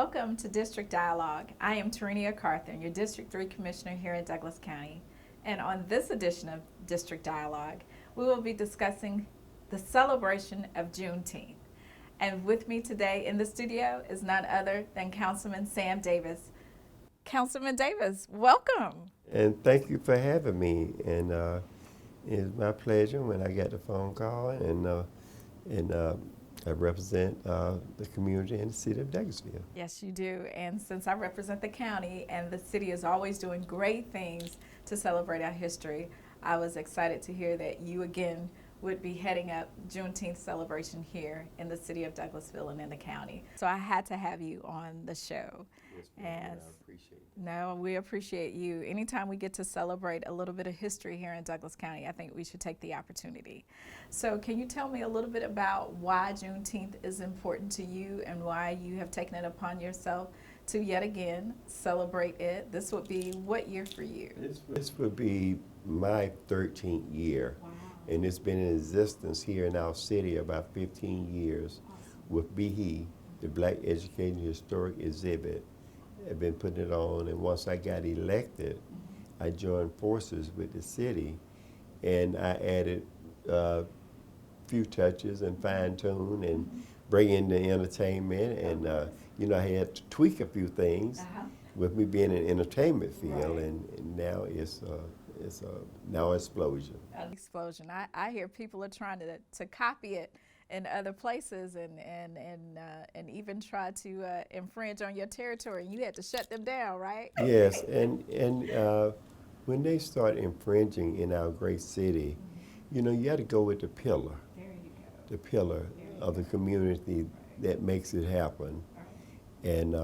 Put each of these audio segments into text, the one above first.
Welcome to District Dialogue. I am Tarenia Carthan, your District 3 Commissioner here in Douglas County. And on this edition of District Dialogue, we will be discussing the celebration of Juneteenth. And with me today in the studio is none other than Councilman Sam Davis. Councilman Davis, welcome. And thank you for having me. And it's my pleasure when I got the phone call, and I represent the community in the city of Douglasville. Yes, you do. And since I represent the county and the city is always doing great things to celebrate our history, I was excited to hear that you again would be heading up Juneteenth celebration here in the city of Douglasville and in the county. So I had to have you on the show. Yes, and I appreciate it. No, we appreciate you. Anytime we get to celebrate a little bit of history here in Douglas County, I think we should take the opportunity. So can you tell me a little bit about why Juneteenth is important to you and why you have taken it upon yourself to yet again celebrate it? This would be what year for you? This would be my 13th year. Wow. And it's been in existence here in our city about 15 years. Awesome. With BHE, the Black Education Historic Exhibit. I've been putting it on, and once I got elected, I joined forces with the city, and I added a few touches and fine-tune and bring in the entertainment, and I had to tweak a few things with me being in the entertainment field, Right. and now it's now an explosion. An explosion. I hear people are trying to copy it in other places and even try to infringe on your territory. You had to shut them down, right? Yes, and when they start infringing in our great city, you have to go with the pillar. There you go. The pillar of the community that makes it happen, and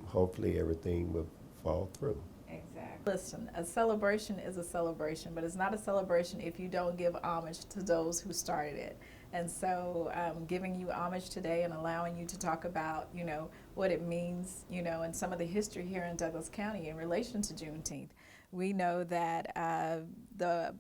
hopefully everything will fall through. Exactly. Listen, a celebration is a celebration, but it's not a celebration if you don't give homage to those who started it. And so giving you homage today and allowing you to talk about, what it means, and some of the history here in Douglas County in relation to Juneteenth. We know that the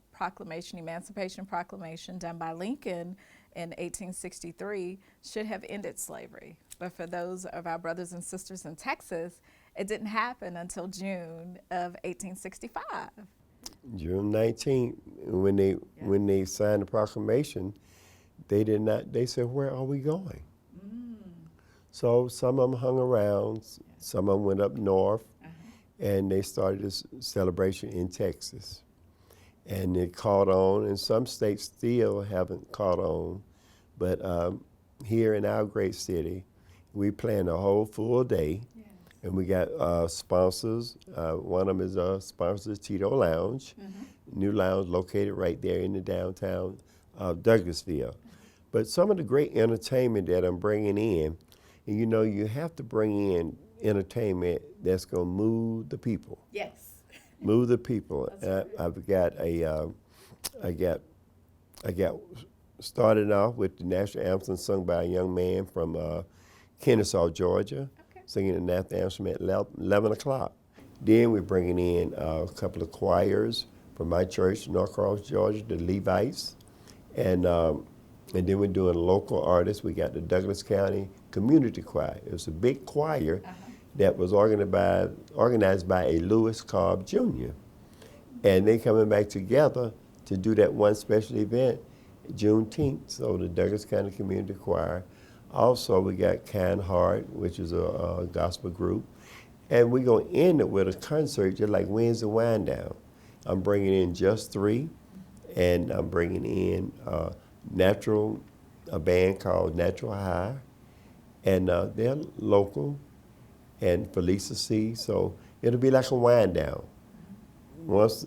Emancipation Proclamation done by Lincoln in 1863 should have ended slavery. But for those of our brothers and sisters in Texas, it didn't happen until June of 1865. June 19th, when they signed the proclamation, they said, where are we going? So some of them hung around, some of them went up north, and they started this celebration in Texas. And it caught on, and some states still haven't caught on, but here in our great city, we planned a whole full day, and we got sponsors. One of them is sponsors Tito Lounge, new lounge located right there in the downtown of Douglasville. But some of the great entertainment that I'm bringing in, and you have to bring in entertainment that's going to move the people. Yes. Move the people. I got started off with the national anthem sung by a young man from Kennesaw, Georgia, singing the national anthem at 11 o'clock. Then we're bringing in a couple of choirs from my church, Norcross, Georgia, the Levites, and then we're doing local artists. We got the Douglas County Community Choir. It was a big choir that was organized by a Lewis Cobb Jr. And they coming back together to do that one special event, Juneteenth. So the Douglas County Community Choir. Also, we got Kind Heart, which is a gospel group. And we're going to end it with a concert just like Wednesday Wind Down. I'm bringing in Just Three, and I'm bringing in a band called Natural High, and they're local, and Felicia C. So it'll be like a wind down. Once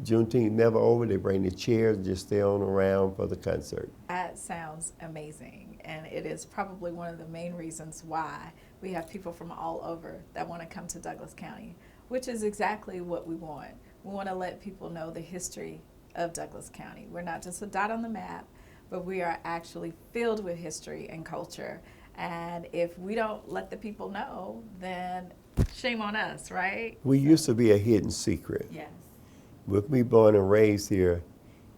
Juneteenth never over, they bring the chairs, just stay on around for the concert. That sounds amazing, and it is probably one of the main reasons why we have people from all over that want to come to Douglas County, which is exactly what we want. We want to let people know the history of Douglas County. We're not just a dot on the map, but we are actually filled with history and culture. And if we don't let the people know, then shame on us, right? We used to be a hidden secret. Yes. With me born and raised here,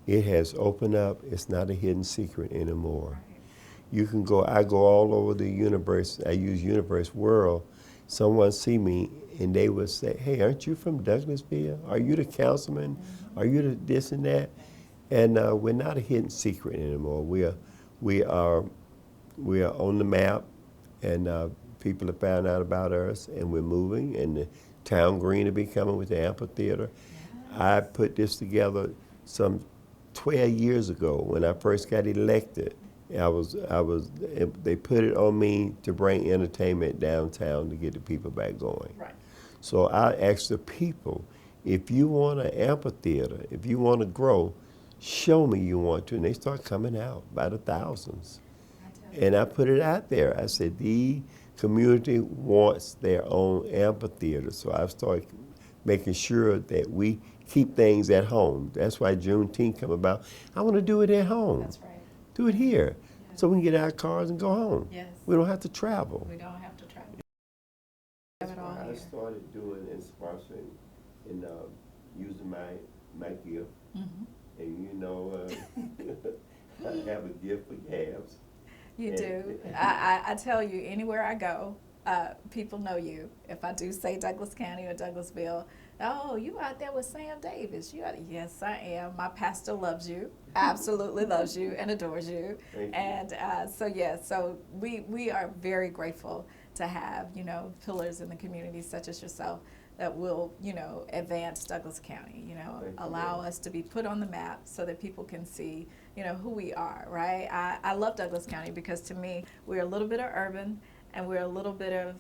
it has opened up. It's not a hidden secret anymore. Right. I go all over the universe. I use Universe World someone see me and they would say, "Hey, aren't you from Douglasville? Are you the councilman? Are you the this and that?" And we're not a hidden secret anymore. We are on the map, and people have found out about us, and we're moving. And the town green will be coming with the amphitheater. I put this together some 12 years ago when I first got elected. They put it on me to bring entertainment downtown to get the people back going. Right. So I asked the people, if you want an amphitheater, if you want to grow, show me you want to. And they start coming out by the thousands. And I put it out there. I said, the community wants their own amphitheater. So I started making sure that we keep things at home. That's why Juneteenth come about. I want to do it at home. That's right. Do it here. Yeah. So we can get our cars and go home. Yes. We don't have to travel. We don't have to travel. That's why I started doing and sponsoring and using my gift. Mm-hmm. And you know, I have a gift for gas. You do. I tell you, anywhere I go, people know you. If I do say Douglas County or Douglasville, oh, you out there with Sam Davis. Yes, I am. My pastor loves you, absolutely loves you and adores you. And so we are very grateful to have, pillars in the community such as yourself that will, advance Douglas County, allow us to be put on the map so that people can see, who we are, right? I love Douglas County because to me, we're a little bit of urban and we're a little bit of,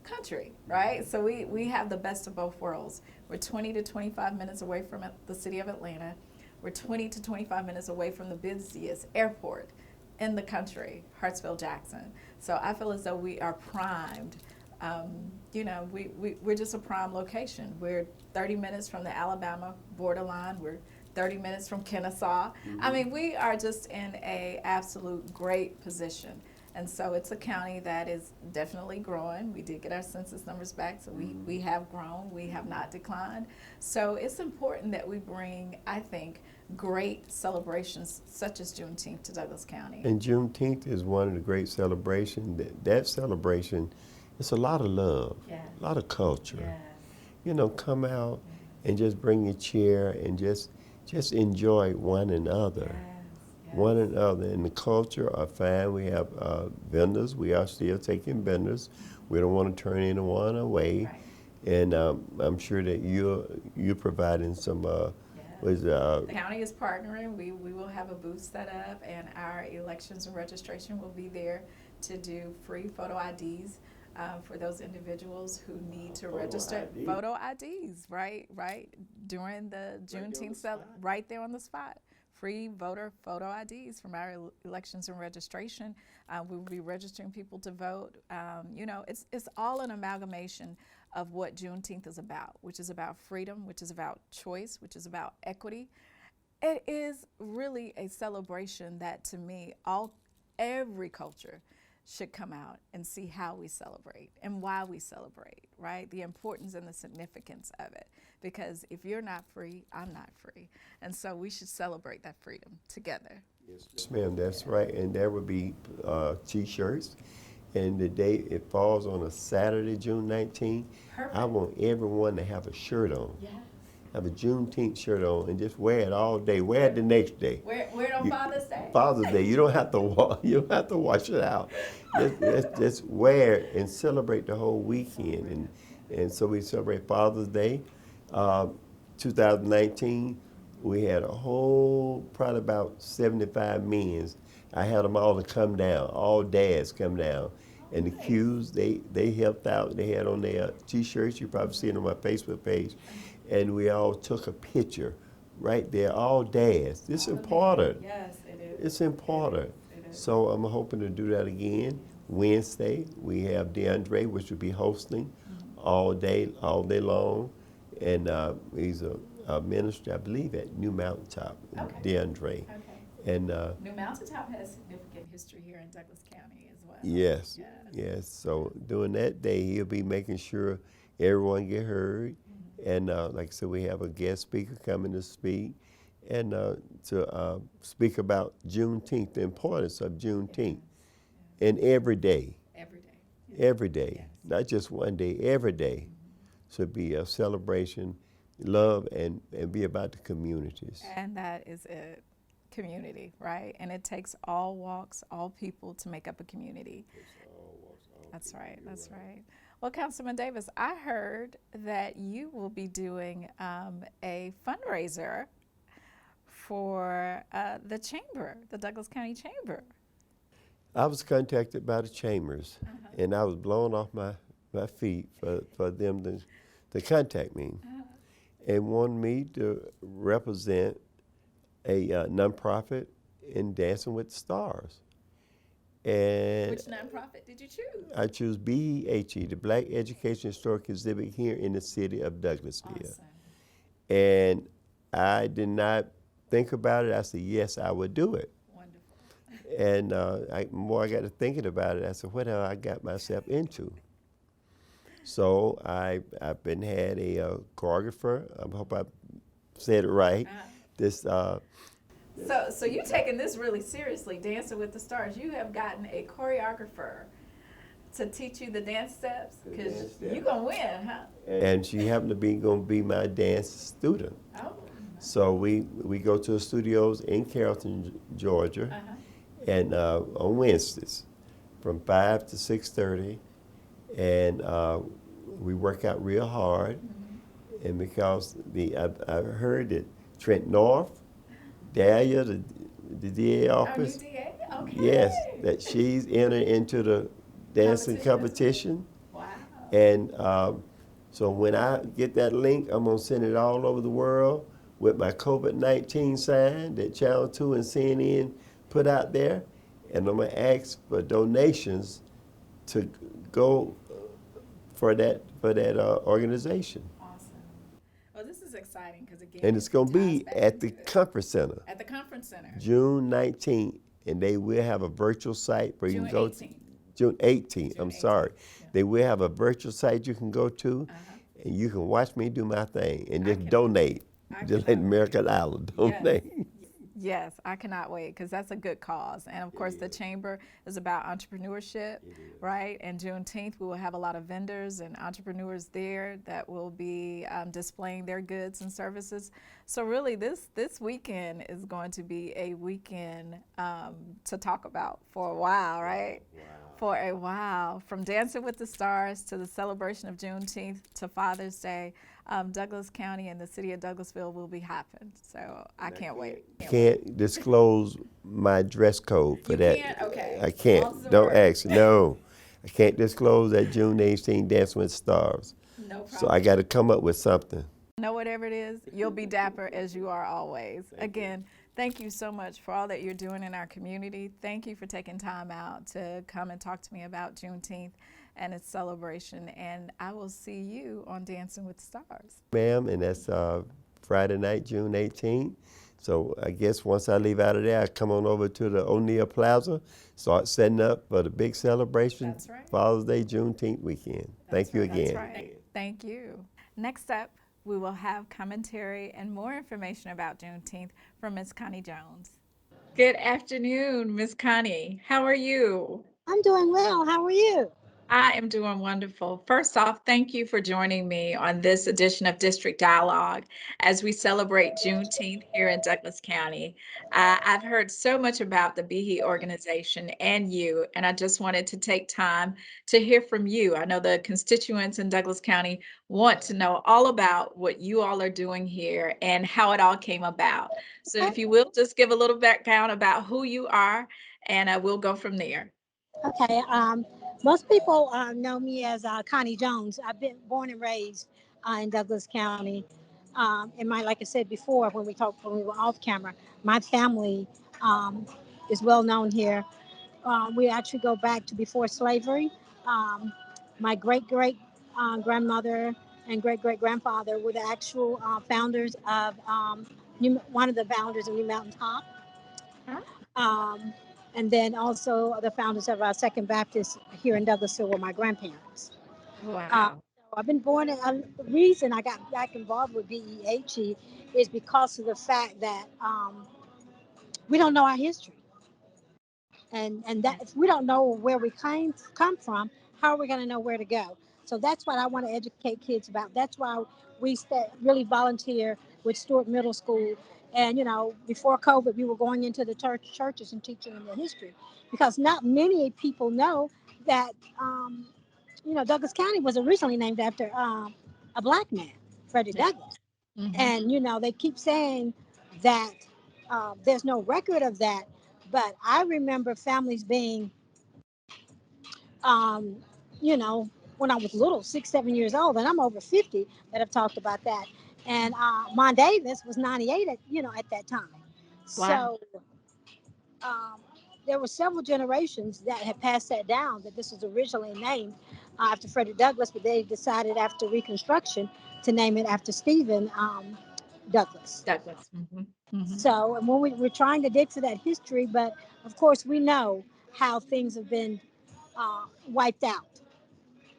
country, right? So we have the best of both worlds. We're 20 to 25 minutes away from the city of Atlanta. We're 20 to 25 minutes away from the busiest airport in the country, Hartsfield-Jackson. So I feel as though we are primed. We're just a prime location. We're 30 minutes from the Alabama borderline. We're 30 minutes from Kennesaw. Mm-hmm. I mean, we are just in a absolute great position. And so it's a county that is definitely growing. We did get our census numbers back, so we have grown. We have not declined. So it's important that we bring, I think, great celebrations such as Juneteenth to Douglas County. And Juneteenth is one of the great celebrations. That celebration, it's a lot of love, a lot of culture. Yeah. Come out and just bring your chair and just enjoy one another. One another. And the culture are fine. We have vendors. We are still taking vendors. We don't want to turn anyone away. Right. And I'm sure that you're providing some. The county is partnering. We will have a booth set up, and our elections and registration will be there to do free photo IDs for those individuals who need to register. Photo IDs, right? During the Juneteenth right there on the spot. Free voter photo IDs from our elections and registration. We will be registering people to vote. It's all an amalgamation of what Juneteenth is about, which is about freedom, which is about choice, which is about equity. It is really a celebration that, to me, every culture should come out and see how we celebrate and why we celebrate, right? The importance and the significance of it. Because if you're not free, I'm not free. And so we should celebrate that freedom together. Yes, ma'am, that's right. And there will be T-shirts. And the day it falls on a Saturday, June 19th, I want everyone to have a shirt on. Yes. Have a Juneteenth shirt on and just wear it all day. Wear it the next day. Wear it on Father's Day. Father's Day. You don't have to wash it out. Just wear it and celebrate the whole weekend. And so we celebrate Father's Day. 2019, we had probably about 75 men. I had them all to come down. All dads come down. And the Qs, they helped out. They had on their T-shirts. You probably see it on my Facebook page. And we all took a picture right there, all dads. This is important. Yes, it is. It's important. It is. So I'm hoping to do that again. Wednesday, we have DeAndre, which will be hosting all day long. And he's a minister, I believe, at New Mountaintop, DeAndre. Okay. And New Mountaintop has significant history here in Douglas County as well. Yes. So during that day, he'll be making sure everyone get heard. And like I said, we have a guest speaker coming to speak and to speak about Juneteenth, the importance of Juneteenth, and every day. Every day. every day, not just one day, every day should be a celebration, love, and be about the communities. And that is it. Community, right? And it takes all walks, all people to make up a community. That's right. That's right. Well, Councilman Davis, I heard that you will be doing a fundraiser for the chamber, the Douglas County Chamber. I was contacted by the chambers, and I was blown off my feet for them to contact me and wanted me to represent a nonprofit in Dancing with the Stars. And Which nonprofit did you choose? I choose BEHE, the Black Education Historic Exhibit here in the city of Douglasville. Awesome. And I did not think about it. I said, yes, I would do it. Wonderful. And the more I got to thinking about it, I said, what have I got myself into? So I've been had a choreographer. I hope I said it right. This. So you're taking this really seriously, Dancing with the Stars. You have gotten a choreographer to teach you the dance steps, because you're gonna win, huh? And she happened to be gonna be my dance student. Oh. So we go to the studios in Carrollton, Georgia, and on Wednesdays from 5 to 6:30, and we work out real hard. And because I heard that Trent North, Dahlia, the DA office, DA? Okay. yes, that she's entered into the dancing competition. Wow. And so when I get that link, I'm gonna send it all over the world with my COVID-19 sign that Channel 2 and CNN put out there, and I'm gonna ask for donations to go for that organization. Awesome. Well, this is exciting because again, And it's gonna be ties back at the into it. Conference Center, At the conference center. June 19th, and they will have a virtual site where you June can go 18th. June 18th, June I'm 18th, sorry. yeah. They will have a virtual site you can go to, and you can watch me do my thing and just donate. Just like American Island, donate. Yes, I cannot wait because that's a good cause. And of course, the Chamber is about entrepreneurship, right? And Juneteenth, we will have a lot of vendors and entrepreneurs there that will be displaying their goods and services. So really, this weekend is going to be a weekend to talk about for a while, right? Wow. For a while. From Dancing with the Stars to the celebration of Juneteenth to Father's Day, Douglas County and the city of Douglasville will be happening. So I can't wait. Can't disclose my dress code for You that. can't? Okay. I can't. Don't ask. No. I can't disclose that June 18th Dancing with Stars. No problem. So I got to come up with something. Know whatever it is, you'll be dapper as you are always. Again, thank you so much for all that you're doing in our community. Thank you for taking time out to come and talk to me about Juneteenth and its celebration. And I will see you on Dancing with the Stars. Ma'am, and that's Friday night, June 18th. So I guess once I leave out of there, I come on over to the O'Neill Plaza, start setting up for the big celebration. That's right. Father's Day, Juneteenth weekend. Thank you again. That's right. Thank you. Next up, we will have commentary and more information about Juneteenth from Ms. Connie Jones. Good afternoon, Ms. Connie. How are you? I'm doing well. How are you? I am doing wonderful. First off, thank you for joining me on this edition of District Dialogue as we celebrate Juneteenth here in Douglas County. I've heard so much about the BEHE organization and you, and I just wanted to take time to hear from you. I know the constituents in Douglas County want to know all about what you all are doing here and how it all came about. So if you will, just give a little background about who you are, and we'll go from there. Okay. Most people know me as Connie Jones. I've been born and raised in Douglas County. Like I said before, when we were off camera, my family is well known here. We actually go back to before slavery. My great grandmother and great grandfather were the actual founders of one of the founders of New Mountain Top. And then also the founders of our Second Baptist here in Douglasville were my grandparents. Wow. So I've been born in, the reason I got back involved with BEHE is because of the fact that we don't know our history. And that if we don't know where we come from, how are we going to know where to go? So that's what I want to educate kids about. That's why we really volunteer with Stewart Middle School. And, before COVID, we were going into the churches and teaching them the history, because not many people know that, Douglas County was originally named after a black man, Frederick Yeah. Douglass. Hmm. And, they keep saying that there's no record of that. But I remember families being, um, you know, when I was little, 6, 7 years old, and I'm over 50 that have talked about that. And Mon Davis was 98 at that time. Wow. So um, there were several generations that had passed that down, that this was originally named after Frederick Douglass, but they decided after Reconstruction to name it after Stephen Douglas. Douglas. Hmm. Hmm. So, and when we're trying to dig for that history, but of course we know how things have been wiped out,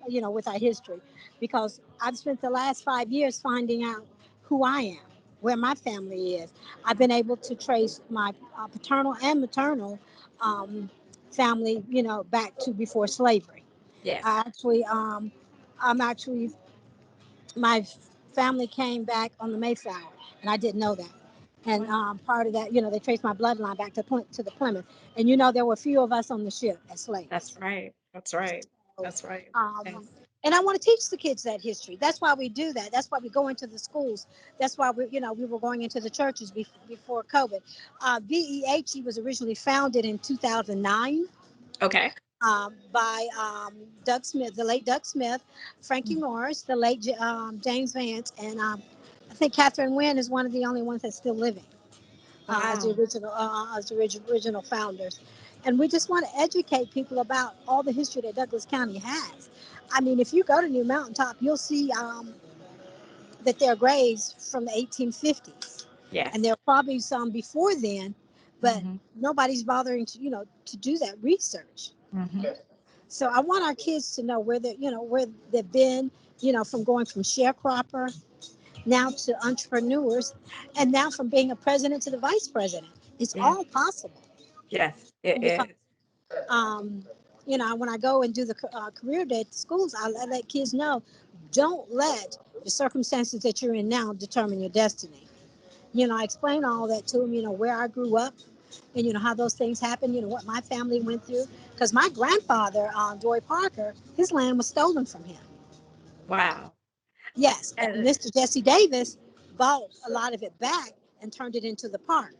with our history, because I've spent the last 5 years finding out who I am, where my family is. I've been able to trace my paternal and maternal um, family, back to before slavery. Yes. I actually, I'm actually, my family came back on the Mayflower, and I didn't know that. And Wow. part of that, they traced my bloodline back to the Plymouth. And there were a few of us on the ship as That's slaves. right. That's right. So, That's right. Um, Yes. and I want to teach the kids that history. That's why we do that. That's why we go into the schools. That's why we were going into the churches before COVID. VEHE was originally founded in 2009 Okay. by Doug Smith, the late Doug Smith, Frankie Morris, the late James Vance, and I think Catherine Wynn is one of the only ones that's still living Wow. as the original founders. And we just want to educate people about all the history that Douglas County has. I mean, if you go to New Mountaintop, you'll see that there are graves from the 1850s, and Yes. there are probably some before then, but Hmm. nobody's bothering to do that research. Hmm. So I want our kids to know where they've been, from going from sharecropper now to entrepreneurs, and now from being a president to the vice president. It's Yes. all possible. Yes. It Because is. um, when I go and do the career day at the schools, I let kids know, don't let the circumstances that you're in now determine your destiny. I explain all that to them, where I grew up, and how those things happened, what my family went through. Because my grandfather, Doy Parker, his land was stolen from him. Wow. Yes, and And Mr. Jesse Davis bought a lot of it back and turned it into the park.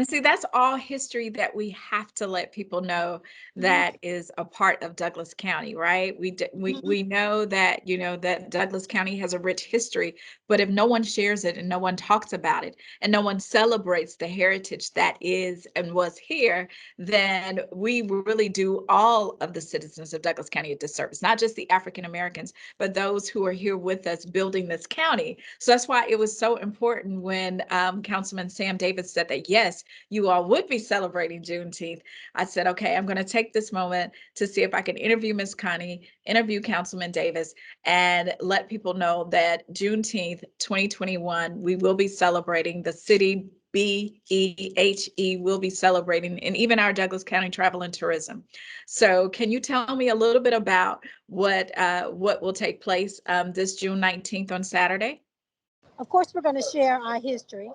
see, that's all history that we have to let people know Mhm, that is a part of Douglas County, right? mhm. We know that, that Douglas County has a rich history, but if no one shares it and no one talks about it and no one celebrates the heritage that is and was here, then we really do all of the citizens of Douglas County a disservice, not just the African Americans, but those who are here with us building this county. So that's why it was so important when Councilman Sam Davis said that, yes, you all would be celebrating Juneteenth. I said, okay, I'm going to take this moment to see if I can interview Miss Connie, interview Councilman Davis, and let people know that Juneteenth 2021, we will be celebrating. The city BEHE will be celebrating, and even our Douglas County Travel and Tourism. So, can you tell me a little bit about what will take place this June 19th on Saturday? Of course, we're going to share our history,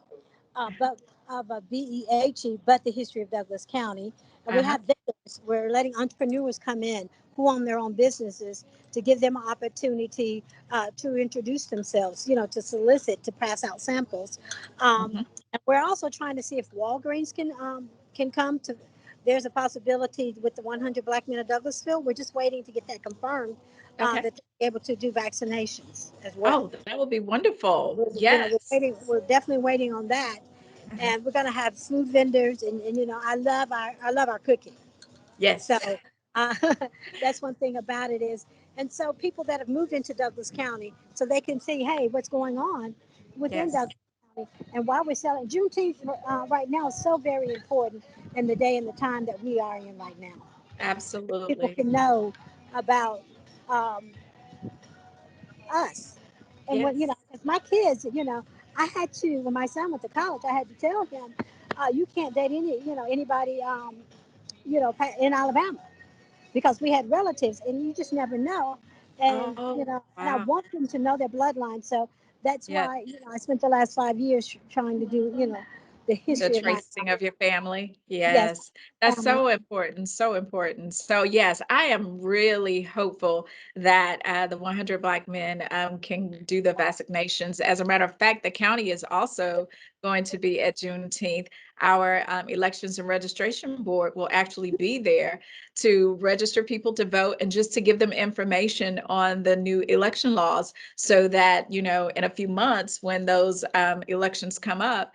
but of BEHE, but the history of Douglas County. And we Uh-huh. have vendors. We're letting entrepreneurs come in who own their own businesses, to give them an opportunity to introduce themselves, to solicit, to pass out samples. Hmm. And we're also trying to see if Walgreens can come to. There's a possibility with the 100 Black Men of Douglasville. We're just waiting to get that confirmed, Okay. that they're able to do vaccinations as well. Oh, that would be wonderful. We're Yes. waiting. We're definitely waiting on that, Uh-huh. and we're gonna have food vendors, and I love our cooking. So Yes. uh, that's one thing about it is, and so people that have moved into Douglas County, so they can see, hey, what's going on within Yes. Douglas County, and why we're selling Juneteenth right now is so very important in the day and the time that we are in right now. People Absolutely. can know about um, us. And when, Yes. 'cause my kids, I had to, when my son went to college, I had to tell him, you can't date anybody, in Alabama. because we had relatives, and you just never know. And Oh, and I wow. want them to know their bloodline. So that's Yeah. why I spent the last 5 years trying to do the The history of my tracing of your family. yes Yes. That's family. so important. So important. So, yes, I am really hopeful that the 100 Black men can do the vaccinations. As a matter of fact, the county is also going to be at Juneteenth. Our elections and registration board will actually be there to register people to vote and just to give them information on the new election laws so that, in a few months when those elections come up,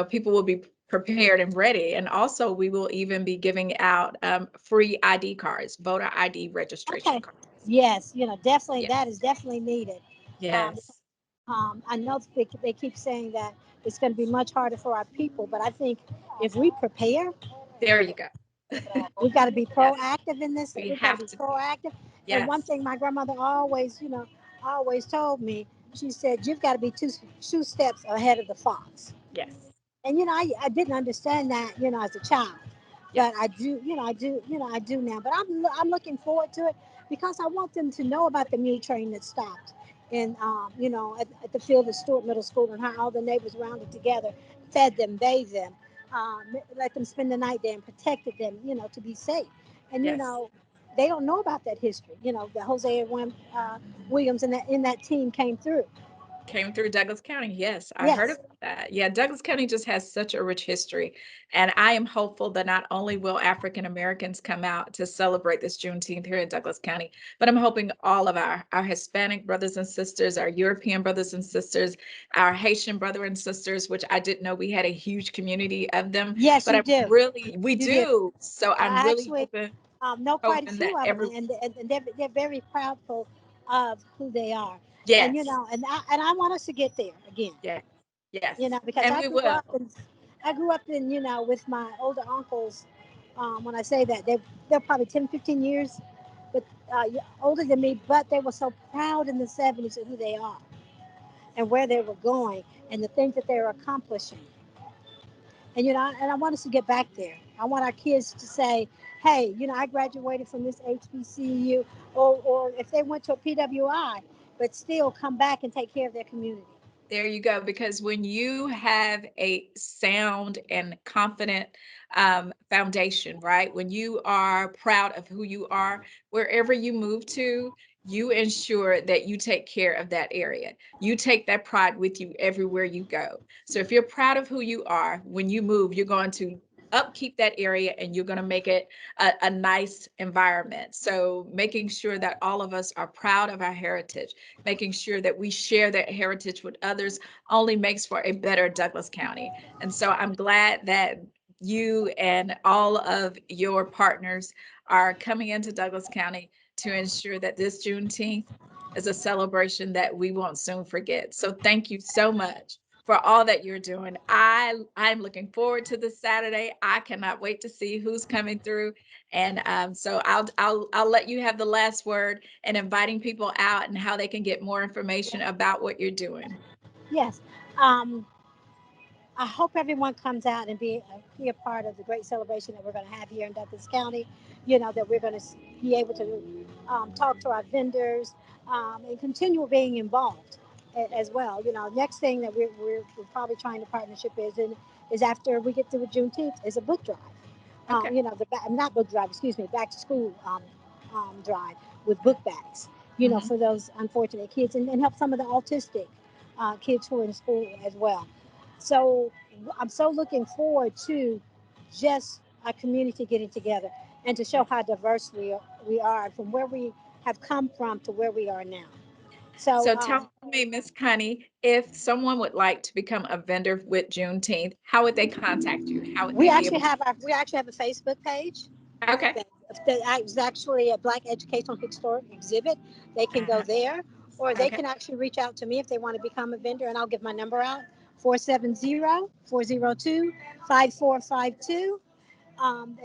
people will be prepared and ready. And also, we will even be giving out free ID cards, voter ID registration Okay. cards. Yes, definitely Yeah. that is definitely needed. Um, Yes. I know they keep saying that it's going to be much harder for our people, but I think if we prepare, There you go. we've got to be Yes. proactive in this. We We've got to have be to be. proactive. And one Yes. thing my grandmother always, always told me, she said, you've got to be two steps ahead of the fox. Yes. And I didn't understand that as a child, Yes. but I do I do now. But I'm looking forward to it because I want them to know about the mule train that stopped and at the field of Stewart Middle School, and how all the neighbors rounded together, fed them, bathed them, let them spend the night there and protected them, to be safe. And Yes. they don't know about that history. The Williams and that team came through. Came through Douglas County. Yes, I heard Yes. about that. Yeah, Douglas County just has such a rich history. And I am hopeful that not only will African Americans come out to celebrate this Juneteenth here in Douglas County, but I'm hoping all of our Hispanic brothers and sisters, our European brothers and sisters, our Haitian brother and sisters, which I didn't know we had a huge community of them, Yes, but you I'm do. really, we You do. do. So I'm I really actually know quite a hoping that few of them, every, and they're very proudful of who they are. And yes, I want us to get there again. yes, yes, Because and I we grew will. up and I grew up in with my older uncles. When I say that, they're probably 10, 15 years, but older than me. But they were so proud in the '70s of who they are and where they were going and the things that they were accomplishing. And I want us to get back there. I want our kids to say, hey, I graduated from this HBCU, or if they went to a PWI, but still come back and take care of their community. There you go. Because when you have a sound and confident foundation, right? When you are proud of who you are, wherever you move to, you ensure that you take care of that area. You take that pride with you everywhere you go. So if you're proud of who you are, when you move, you're going to upkeep that area and you're going to make it a nice environment. So making sure that all of us are proud of our heritage, making sure that we share that heritage with others only makes for a better Douglas County. And so I'm glad that you and all of your partners are coming into Douglas County to ensure that this Juneteenth is a celebration that we won't soon forget. So thank you so much for all that you're doing. I'm looking forward to this Saturday. I cannot wait to see who's coming through. And so I'll let you have the last word and inviting people out and how they can get more information about what you're doing. Yes. Um, I hope everyone comes out and be a part of the great celebration that we're going to have here in Douglas County. That we're going to be able to talk to our vendors and continue being involved as well. Next thing that we're probably trying to partnership is after we get through with Juneteenth is a book drive. Okay. Not book drive, excuse me, back to school drive with book bags. Mhm. For those unfortunate kids, and help some of the autistic kids who are in school as well. So I'm so looking forward to just our community getting together and to show Yes. how diverse we are from where we have come from to where we are now. So So tell me, Miss Connie, if someone would like to become a vendor with Juneteenth, how would they contact you? How would they be able to? we actually have a Facebook page Okay. that, that is actually a Black Educational Historic Exhibit. They can go Uh-huh. there, or they Okay. can actually reach out to me if they want to become a vendor, and I'll give my number out: 470-402-5452.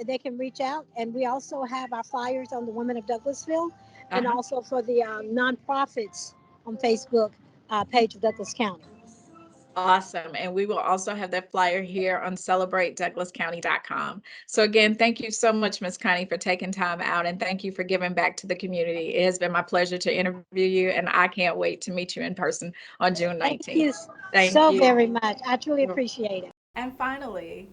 They can reach out, and we also have our flyers on the Women of Douglasville, and Uh-huh. also for the nonprofits on Facebook page of Douglas County. Awesome. And we will also have that flyer here on celebratedouglascounty.com. So again, thank you so much, Ms. Connie, for taking time out, and thank you for giving back to the community. It has been my pleasure to interview you, and I can't wait to meet you in person on June Thank 19th. you Thank so you. very much. I truly appreciate it. And finally,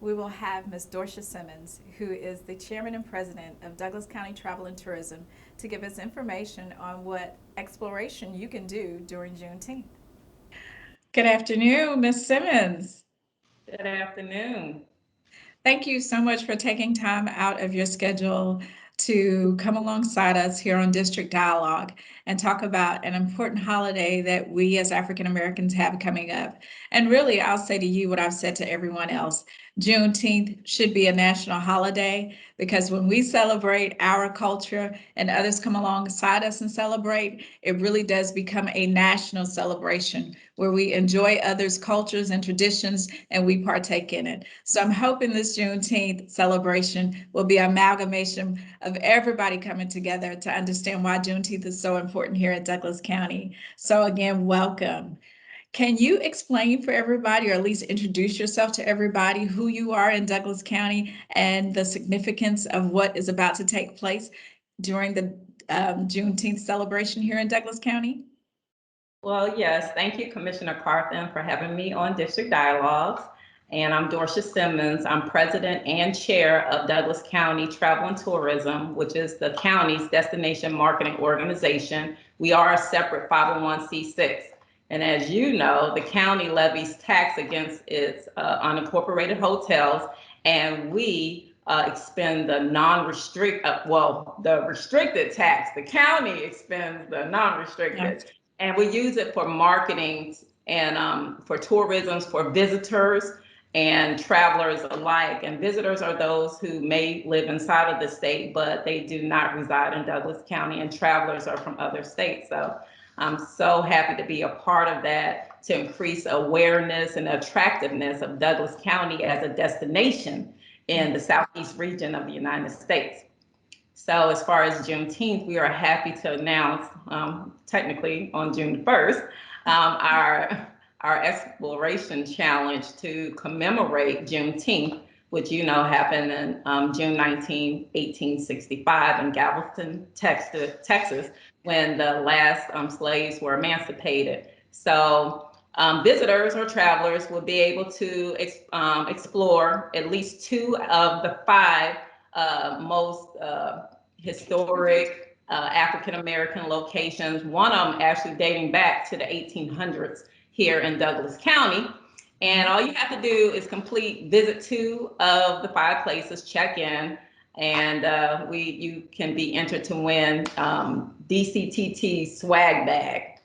we will have Ms. Dorcia Simmons, who is the chairman and president of Douglas County Travel and Tourism, to give us information on what exploration you can do during Juneteenth. Good afternoon, Ms. Simmons. Good afternoon. Thank you so much for taking time out of your schedule to come alongside us here on District Dialogue and talk about an important holiday that we as African Americans have coming up. And really, I'll say to you what I've said to everyone else. Juneteenth should be a national holiday, because when we celebrate our culture and others come alongside us and celebrate, it really does become a national celebration where we enjoy others' cultures and traditions and we partake in it. So I'm hoping this Juneteenth celebration will be an amalgamation of everybody coming together to understand why Juneteenth is so important here at Douglas County. So again, welcome. Can you explain for everybody, or at least introduce yourself to everybody, who you are in Douglas County and the significance of what is about to take place during the Juneteenth celebration here in Douglas County? Well, yes, thank you, Commissioner Carthan, for having me on District Dialogues. And I'm Dorcia Simmons. I'm president and chair of Douglas County Travel and Tourism, which is the county's destination marketing organization. We are a separate 501c6. And as you know, the county levies tax against its unincorporated hotels, and we expend the the restricted tax. The county expends the non-restricted. And we use it for marketing and for tourism, for visitors and travelers alike. And visitors are those who may live inside of the state, but they do not reside in Douglas County, and travelers are from other states. So I'm so happy to be a part of that, to increase awareness and attractiveness of Douglas County as a destination in the Southeast region of the United States. So as far as Juneteenth, we are happy to announce, technically on June 1st, our exploration challenge to commemorate Juneteenth, which you know happened in June 19, 1865 in Galveston, Texas, when the last slaves were emancipated. So visitors or travelers will be able to explore at least 2 of the 5 most historic African-American locations, one of them actually dating back to the 1800s here in Douglas County. And all you have to do is visit 2 of the 5 places, check in, and you can be entered to win DCTT swag bag.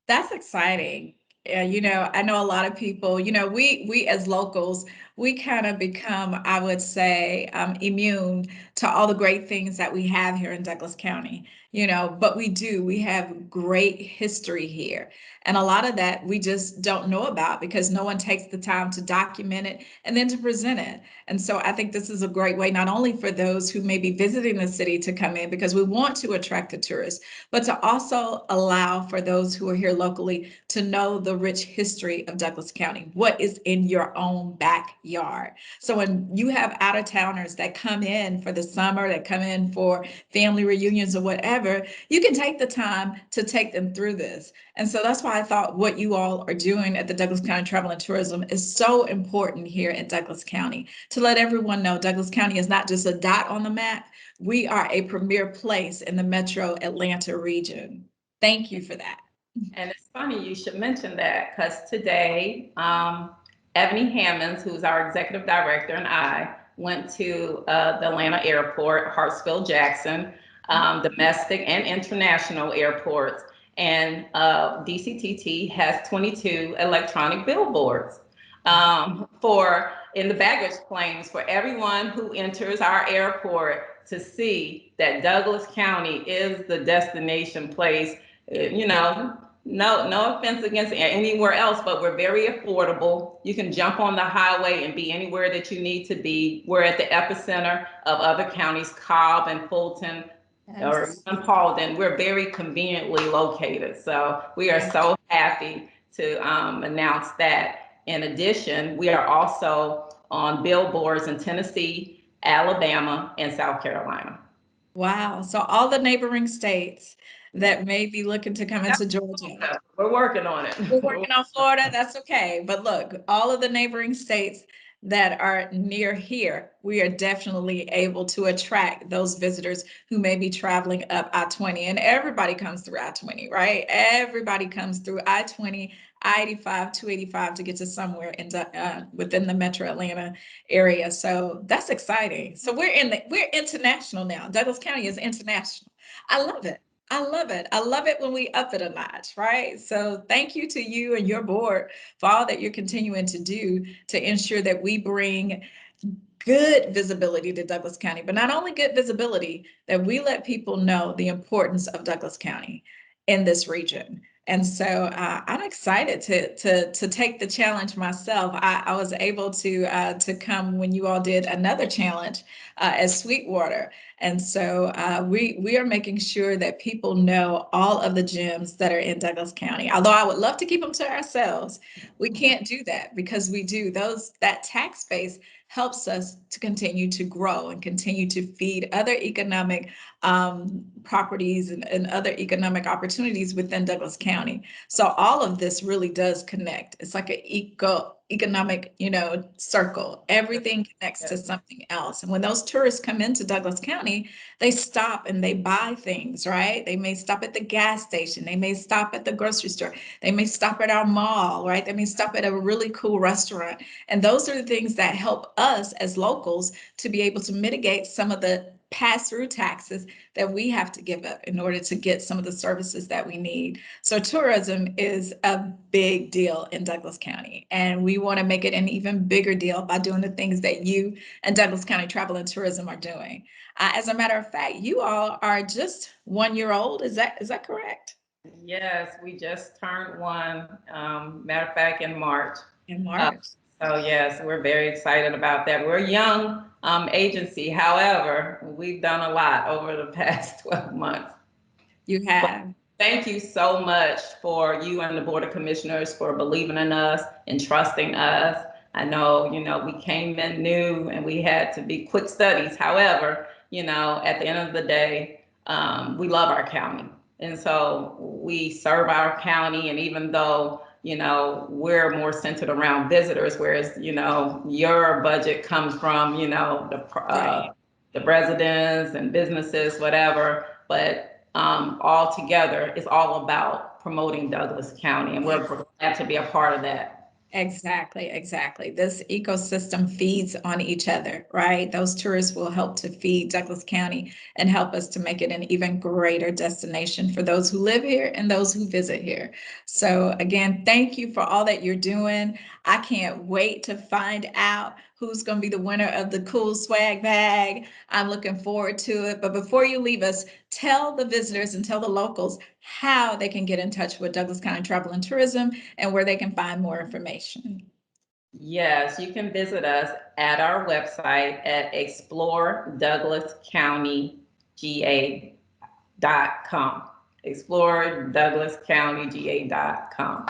That's exciting. I know a lot of people, we as locals, we kind of become, I would say, immune to all the great things that we have here in Douglas County, but we have great history here. And a lot of that we just don't know about because no one takes the time to document it and then to present it. And so I think this is a great way, not only for those who may be visiting the city to come in, because we want to attract the tourists, but to also allow for those who are here locally to know the rich history of Douglas County, what is in your own backyard. So when you have out-of-towners that come in for the summer, that come in for family reunions or whatever, you can take the time to take them through this. And so that's why I thought what you all are doing at the Douglas County Travel and Tourism is so important here in Douglas County, to let everyone know Douglas County is not just a dot on the map. We are a premier place in the metro Atlanta region. Thank you for that. And it's funny you should mention that, because today, Ebony Hammonds, who's our executive director, and I went to the Atlanta airport, Hartsfield Jackson, domestic and international airports. And DCTT has 22 electronic billboards in the baggage claims for everyone who enters our airport to see that Douglas County is the destination place. No offense against anywhere else, but we're very affordable. You can jump on the highway and be anywhere that you need to be. We're at the epicenter of other counties, Cobb and Fulton, or Paulden. We're very conveniently located. So we are so happy to announce that. In addition, we are also on billboards in Tennessee, Alabama, and South Carolina. Wow. So all the neighboring states that may be looking to come into Georgia. We're working on it. We're working on Florida, that's okay. But look, all of the neighboring states that are near here, we are definitely able to attract those visitors who may be traveling up I-20. And everybody comes through I-20, right? Everybody comes through I-20, I-85, 285 to get to somewhere in within the Metro Atlanta area. So that's exciting. So we're international now. Douglas County is international. I love it. I love it. I love it when we up it a notch, right? So thank you to you and your board for all that you're continuing to do to ensure that we bring good visibility to Douglas County, but not only good visibility, that we let people know the importance of Douglas County in this region. And so I'm excited to take the challenge myself. I was able to come when you all did another challenge as Sweetwater. And so we are making sure that people know all of the gems that are in Douglas County. Although I would love to keep them to ourselves, we can't do that because we do that tax base helps us to continue to grow and continue to feed other economic properties and other economic opportunities within Douglas County. So all of this really does connect. It's like an economic, circle. Everything connects to something else. And when those tourists come into Douglas County, they stop and they buy things, right? They may stop at the gas station. They may stop at the grocery store. They may stop at our mall, right? They may stop at a really cool restaurant. And those are the things that help us as locals to be able to mitigate some of the pass-through taxes that we have to give up in order to get some of the services that we need. So tourism is a big deal in Douglas County, and we want to make it an even bigger deal by doing the things that you and Douglas County Travel and Tourism are doing. As a matter of fact, you all are just 1 year old. Is that correct? Yes, we just turned one, matter of fact, in March. In March. So yes, we're very excited about that. We're a young agency. However, we've done a lot over the past 12 months. You have. But thank you so much for you and the Board of Commissioners for believing in us and trusting us. I know, we came in new and we had to be quick studies. However, at the end of the day, we love our county. And so we serve our county, and even though, we're more centered around visitors, whereas, your budget comes from, the residents and businesses, whatever, but all together, it's all about promoting Douglas County, and we're glad to be a part of that. Exactly. This ecosystem feeds on each other, right? Those tourists will help to feed Douglas County and help us to make it an even greater destination for those who live here and those who visit here. So again, thank you for all that you're doing. I can't wait to find out who's going to be the winner of the cool swag bag. I'm looking forward to it. But before you leave us, tell the visitors and tell the locals how they can get in touch with Douglas County Travel and Tourism and where they can find more information. Yes, you can visit us at our website at exploredouglascountyga.com. exploredouglascountyga.com.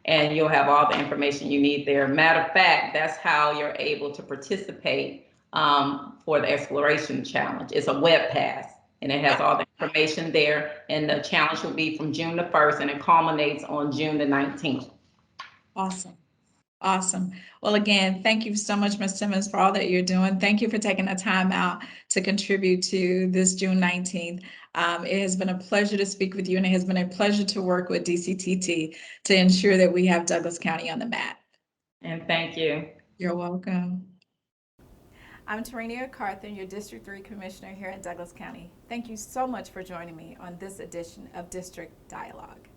And you'll have all the information you need there. Matter of fact, that's how you're able to participate for the Exploration Challenge. It's a web pass, and it has all the information there. And the challenge will be from June the 1st, and it culminates on June the 19th. Awesome. Well, again, thank you so much, Ms. Simmons, for all that you're doing. Thank you for taking the time out to contribute to this June 19th. It has been a pleasure to speak with you, and it has been a pleasure to work with DCTT to ensure that we have Douglas County on the map. And thank you. You're welcome. I'm Tarenia Carthan, your District 3 Commissioner here at Douglas County. Thank you so much for joining me on this edition of District Dialogue.